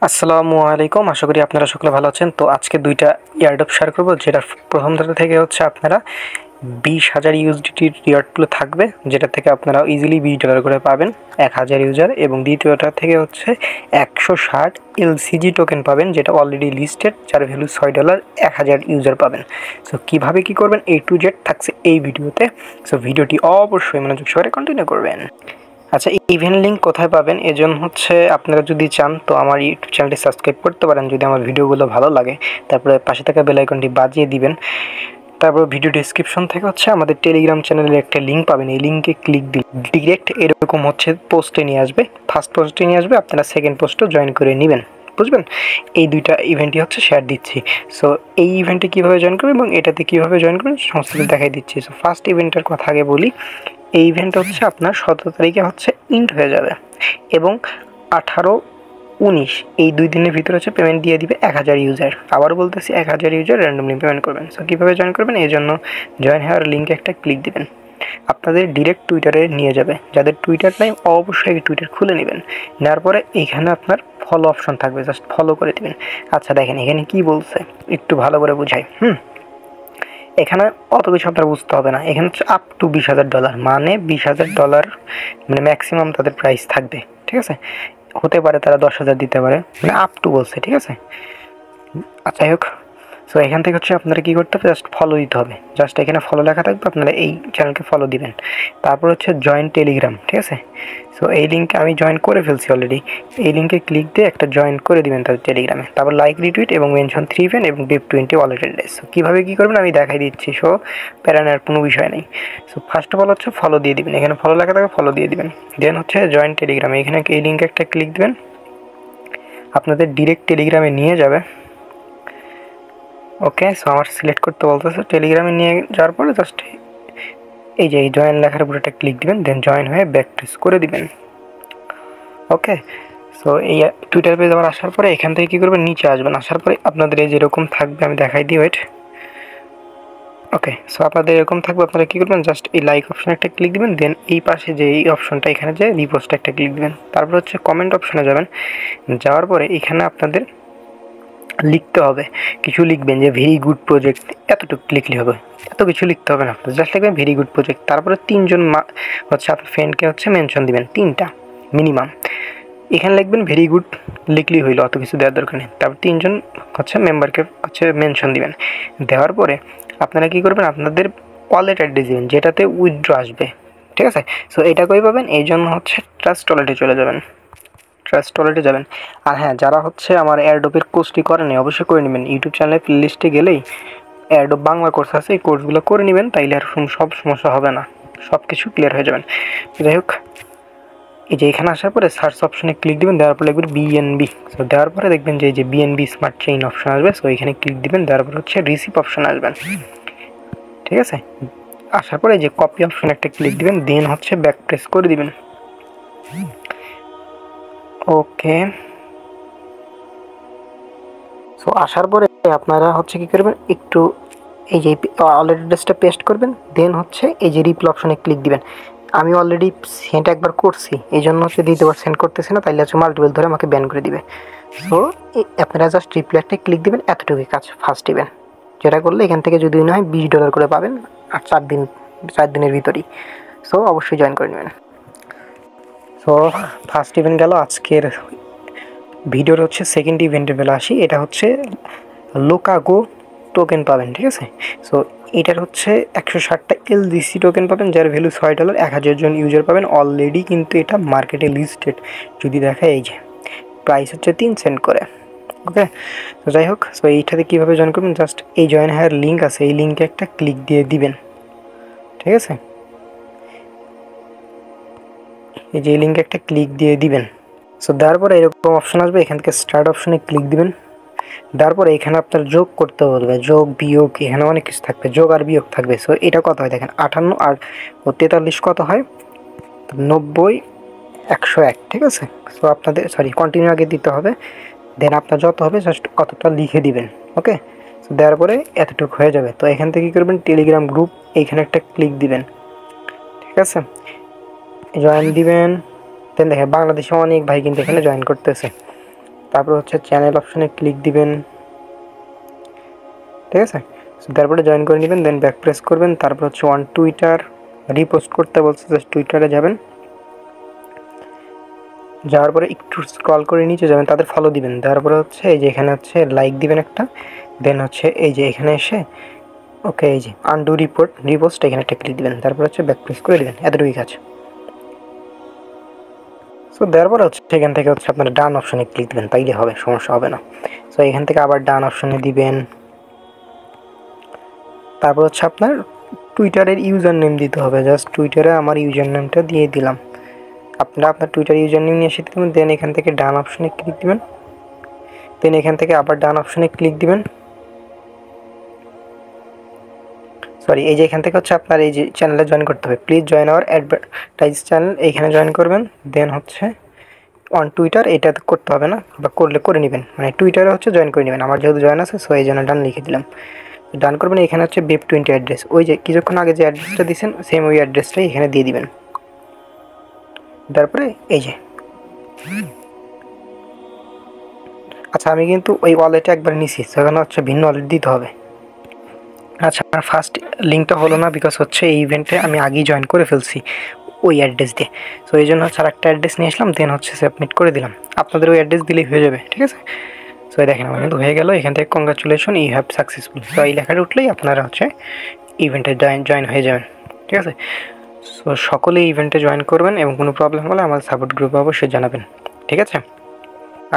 আসসালামু আলাইকুম। আশা করি আপনারা সকলে ভালো আছেন। তো আজকে দুইটা এয়ারড্রপ শেয়ার করব, যেটা প্রথমটা থেকে হচ্ছে আপনারা 20,000 ইউএসডিটির রিওয়ার্ডগুলো থাকবে, যেটা থেকে আপনারা ইজিলি $20 করে পাবেন 1000 ইউজার, এবং দ্বিতীয়টা থেকে হচ্ছে 160 এলসিজি টোকেন পাবেন, যেটা অলরেডি লিস্টেড, যার ভ্যালু $6, 1000 ইউজার পাবেন। সো কীভাবে কী করবেন A to Z থাকছে এই ভিডিওতে। সো ভিডিওটি অবশ্যই মনোযোগ সহকারে কন্টিনিউ করবেন। আচ্ছা, ইভেন্ট লিঙ্ক কোথায় পাবেন? এজন্য হচ্ছে আপনারা যদি চান তো আমার ইউটিউব চ্যানেলটি সাবস্ক্রাইব করতে পারেন যদি আমার ভিডিওগুলো ভালো লাগে। তারপরে পাশে থাকা বেল আইকনটি বাজিয়ে দিবেন। তারপর ভিডিও ডেসক্রিপশন থেকে হচ্ছে আমাদের টেলিগ্রাম চ্যানেলের একটা লিঙ্ক পাবেন। এই লিঙ্কে ক্লিক দিলে ডিরেক্ট এরকম হচ্ছে পোস্টে নিয়ে আসবে। ফার্স্ট পোস্টে নিয়ে আসবে, আপনারা সেকেন্ড পোস্টও জয়েন করে নেবেন। বুঝবেন? এই দুইটা ইভেন্টই হচ্ছে শেয়ার দিচ্ছি। সো এই ইভেন্টে কীভাবে জয়েন করবেন এবং এটাতে কীভাবে জয়েন করবেন সমস্ত দেখাই দিচ্ছি। সো ফার্স্ট ইভেন্টের কথা আগে বলি। এই ইভেন্ট হচ্ছে আপনার 17 তারিখে হচ্ছে ইন্ড হয়ে যাবে, এবং 18-19 এই 2 দিনের ভিতরে হচ্ছে পেমেন্ট দিয়ে দিবে 1000 ইউজার। আবার বলতেছি 1000 ইউজার র্যান্ডমলি পেমেন্ট করবেন। সো কীভাবে জয়েন করবেন? এই জন্য জয়েন হওয়ার লিঙ্কে একটা ক্লিক দিবেন, আপনাদের ডিরেক্ট টুইটারে নিয়ে যাবে। যাদের টুইটার নাই অবশ্যই টুইটার খুলে নেবেন। নেওয়ার পরে এইখানে আপনার ফলো অপশন থাকবে, জাস্ট ফলো করে দিবেন। আচ্ছা দেখেন এখানে কি বলছে, একটু ভালো করে বুঝাই। এখানে অত কিছু আপনার বুঝতে হবে না। এখানে হচ্ছে আপ টু $20,000, মানে $20,000 মানে ম্যাক্সিমাম তাদের প্রাইস থাকবে। ঠিক আছে, হতে পারে তারা 10,000 দিতে পারে, মানে আপ টু বলছে। ঠিক আছে, আচ্ছা হোক। সো এখান থেকে হচ্ছে আপনারা কী করতে হবে, জাস্ট ফলো দিতে হবে। জাস্ট এখানে ফলো লেখা থাকবে, আপনারা এই চ্যানেলকে ফলো দিবেন। তারপর হচ্ছে জয়েন টেলিগ্রাম। ঠিক আছে, সো এই লিঙ্কে আমি জয়েন করে ফেলছি অলরেডি। এই লিঙ্কে ক্লিক দিয়ে একটা জয়েন করে দিবেন তাদের টেলিগ্রামে। তারপর লাইক, রিটুইট এবং মেনশন 3 পেন এবং ডিপ 20 ওয়ালেটের ডেস। সো কীভাবে কী করবেন আমি দেখাই দিচ্ছি। সো প্যারানোর কোনো বিষয় নেই। সো ফার্স্ট অফ অল হচ্ছে ফলো দিয়ে দিবেন। এখানে ফলো লেখা থাকবে, ফলো দিয়ে দিবেন। দেন হচ্ছে জয়েন টেলিগ্রামে, এখানে এই লিঙ্কে একটা ক্লিক দিবেন, আপনাদের ডিরেক্ট টেলিগ্রামে নিয়ে যাবে। ওকে, সো আমার সিলেক্ট করতে বলতেছে। টেলিগ্রামে নিয়ে যাওয়ার পরে জাস্ট এই যে এই জয়েন লেখার উপর একটা ক্লিক দিবেন, দেন জয়েন হয়ে ব্যাক প্রেস করে দিবেন। ওকে, সো এই টুইটার পেজ আবার আসার পরে এখান থেকে কী করবেন, নিচে আসবেন। আসার পরে আপনাদের এই যেরকম থাকবে, আমি দেখাই দিই, ওয়েট। ওকে, সো আপনাদের এরকম থাকবে। আপনারা কী করবেন, জাস্ট এই লাইক অপশানে একটা ক্লিক দিবেন, দেন এই পাশে যে এই অপশনটা, এখানে যে রিপোস্টে একটা ক্লিক দিবেন। তারপর হচ্ছে কমেন্ট অপশানে যাবেন। যাওয়ার পরে এখানে আপনাদের লিখতে হবে, কিছু লিখবেন যে ভেরি গুড প্রজেক্ট, এতটুকু লিখলে হবে। এত কিছু লিখতে হবে না, আপনার জাস্ট লিখবেন ভেরি গুড প্রজেক্ট। তারপরে 3 জন হচ্ছে আপনার ফ্রেন্ডকে হচ্ছে মেনশন দিবেন, 3টা মিনিমাম। এখানে লিখবেন ভেরি গুড, লিখলেই হইলো, অত কিছু দেওয়ার দরকার নেই। তারপর 3 জন হচ্ছে মেম্বারকে হচ্ছে মেনশন দিবেন। দেওয়ার পরে আপনারা কী করবেন, আপনাদের ওয়ালেট অ্যাড্রেস দিবেন যেটাতে উইথড্র আসবে। ঠিক আছে, সো এটা কই পাবেন, এই জন্য হচ্ছে ট্রাস্ট ওয়ালেটে চলে যাবেন। ট্রাস্ট ওয়ালেটে যাবেন। আর হ্যাঁ, যারা হচ্ছে আমার এয়ারড্রপের কোর্সটি করেনি অবশ্যই করে নেবেন। ইউটিউব চ্যানেলের প্লেলিস্টে গেলেই এয়ারড্রপ বাংলা কোর্স আছে, এই কোর্সগুলো করে নেবেন, তাইলে আর সব সমস্যা হবে না, সব কিছু ক্লিয়ার হয়ে যাবেন। যাই হোক, এই যে এখানে আসার পরে সার্চ অপশনে ক্লিক দিবেন, দেওয়ার পরে লিখবেন BNB। সো দেওয়ার পরে দেখবেন যে এই যে BNB স্মার্ট চেইন অপশন আসবে। সো এখানে ক্লিক দিবেন, দেওয়ার পরে হচ্ছে রিসিভ অপশন আসবেন। ঠিক আছে, আসার পরে যে কপি অপশনে একটা ক্লিক দিবেন, দেন হচ্ছে ব্যাক প্রেস করে দিবেন। ওকে, সো আসার পরে আপনারা হচ্ছে কী করবেন, একটু এই যে ওয়ালেট অ্যাড্রেসটা পেস্ট করবেন, দেন হচ্ছে এই যে রিপ্লাই অপশনে ক্লিক দিবেন। আমি অলরেডি সেন্ড একবার করছি, এই জন্য হচ্ছে দ্বিতীয়বার সেন্ড করতেছি না, তাইলে হচ্ছে মাল্টিপল ধরে আমাকে ব্যান করে দিবে। সো আপনারা জাস্ট রিপ্লাইটা ক্লিক দিবেন, এতটুকুই কাজ। ফার্স্ট ইভেন্ট যেটা করলে এখান থেকে যদি না হয় $20 করে পাবেন, আর 4 দিনের ভিতরেই। সো অবশ্যই জয়েন করে নেবেন। সো ফার্স্ট ইভেন্ট গেল। আজকের ভিডিওর হচ্ছে সেকেন্ড ইভেন্টের বেলা আসি। এটা হচ্ছে লোকাগো টোকেন পাবেন। ঠিক আছে, সো এটার হচ্ছে 160টা LDC টোকেন পাবেন, যার ভ্যালু $6, 1000 জন ইউজার পাবেন। অলরেডি কিন্তু এটা মার্কেটে লিস্টেড, যদি দেখায় এই যে প্রাইস হচ্ছে 3 সেন্ট করে। ওকে, তো যাই হোক, সো এইটাতে কীভাবে জয়েন করবেন, জাস্ট এই জয়েন হওয়ার লিঙ্ক আছে, এই লিঙ্কে একটা ক্লিক দিয়ে দিবেন। ঠিক আছে, এই যে এই লিঙ্কে একটা ক্লিক দিয়ে দিবেন। সো দেওয়ার পরে এরকম অপশন আসবে, এখান থেকে স্টার্ট অপশনে ক্লিক দিবেন। তারপরে এখানে আপনার যোগ করতে বলবে, যোগ বিয়োগ, এখানে অনেক কিছু থাকবে, যোগ আর বিয়োগ থাকবে। সো এটা কত হয় দেখেন, 58 আর 43 কত হয়, 90, 101। ঠিক আছে, সো আপনাদের কন্টিনিউ আগে দিতে হবে, দেন আপনার যত হবে জাস্ট কতটা লিখে দিবেন। ওকে, সো দেওয়ার পরে এতটুকু হয়ে যাবে। তো এখান থেকে কী করবেন, টেলিগ্রাম গ্রুপ, এইখানে একটা ক্লিক দিবেন। ঠিক আছে, জয়েন দিবেন। দেন দেখেন বাংলাদেশে অনেক ভাই কিন্তু এখানে জয়েন করতেছে। তারপর হচ্ছে চ্যানেল অপশনে ক্লিক দিবেন, ঠিক আছে। তারপরে জয়েন করে নেবেন, দেন ব্যাক প্রেস করবেন। তারপর হচ্ছে অন টুইটার রিপোস্ট করতে বলছে, জাস্ট টুইটারে যাবেন, যাওয়ার পরে একটু স্ক্রল করে নিচে যাবেন, তাদের ফলো দিবেন। তারপরে হচ্ছে এই যে এখানে হচ্ছে লাইক দিবেন একটা, দেন হচ্ছে এই যে এখানে এসে ওকে এই যে আনডু রিপোস্ট এখানে একটা ক্লিক দিবেন। তারপর হচ্ছে ব্যাক প্রেস করে দিবেন, এতটুকুই কাজ। সো দেওয়ার পর হচ্ছে এখান থেকে হচ্ছে আপনারা ডান অপশনে ক্লিক দিবেন, তাইলে হবে, সমস্যা হবে না। সো এখান থেকে আবার ডান অপশনে দিবেন। তারপর হচ্ছে আপনার টুইটারের ইউজার নেম দিতে হবে, জাস্ট টুইটারে আমার ইউজার নেমটা দিয়ে দিলাম। আপনারা আপনার টুইটার ইউজার নেম নিয়ে এসে দেবেন, দেন এখান থেকে ডান অপশনে ক্লিক দিবেন, দেন এখান থেকে আবার ডান অপশনে ক্লিক দিবেন। সরি, এই যে এখান থেকে হচ্ছে আপনার এই যে চ্যানেলে জয়েন করতে হবে, please join our advertise channel, এইখানে জয়েন করবেন। দেন হচ্ছে অন টুইটার, এটা করতে হবে না, বা করলে করে নেবেন, মানে টুইটারে হচ্ছে জয়েন করে নেবেন। আমার যেহেতু জয়েন আছে, সো এই জন্য ডান লিখে দিলাম। ডান করবেন, এখানে হচ্ছে বেব20 অ্যাড্রেস, ওই যে কিছুক্ষণ আগে যে অ্যাড্রেসটা দিয়েছেন সেম ওই অ্যাড্রেসটাই এখানে দিয়ে দিবেন। তারপরে এই যে আচ্ছা, আমি কিন্তু ওই ওয়ালেটে একবার নিছি, সেখানে হচ্ছে ভিন্ন ওয়ালেট দিতে হবে। আচ্ছা, আমার ফার্স্ট লিঙ্কটা হলো না, বিকজ হচ্ছে এই ইভেন্টে আমি আগেই জয়েন করে ফেলছি ওই অ্যাড্রেস দিয়ে। সো এই জন্য হচ্ছে আরেকটা অ্যাড্রেস নিয়ে আসলাম, দেন হচ্ছে সাবমিট করে দিলাম। আপনাদের ওই অ্যাড্রেস দিলেই হয়ে যাবে, ঠিক আছে। সো দেখেন আমার কিন্তু হয়ে গেল, এখান থেকে কংগ্রাচুলেশন, ইউ হ্যাভ সাকসেসফুল। তো এই লেখাটা উঠলেই আপনারা হচ্ছে ইভেন্টে জয়েন হয়ে যাবেন, ঠিক আছে। সো সকলেই ইভেন্টে জয়েন করবেন, এবং কোনো প্রবলেম হলে আমাদের সাপোর্ট গ্রুপে অবশ্যই জানাবেন, ঠিক আছে।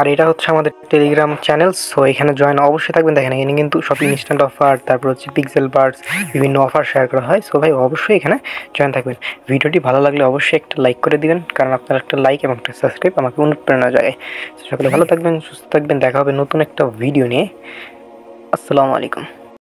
আর এটা হচ্ছে আমাদের টেলিগ্রাম চ্যানেল, সো এখানে জয়েন অবশ্যই থাকবেন। দেখেন এখানে কিন্তু শপিং ইনস্ট্যান্ট অফার, তারপর হচ্ছে পিক্সেল বার্ডস, বিভিন্ন অফার শেয়ার করা হয়। সো ভাই অবশ্যই এখানে জয়েন থাকবেন। ভিডিওটি ভালো লাগলে অবশ্যই একটা লাইক করে দিবেন, কারণ আপনার একটা লাইক এবং একটা সাবস্ক্রাইব আমাকে অনুপ্রেরণা জাগায়। সকলে ভালো থাকবেন, সুস্থ থাকবেন, দেখা হবে নতুন একটা ভিডিও নিয়ে। আসসালামু আলাইকুম।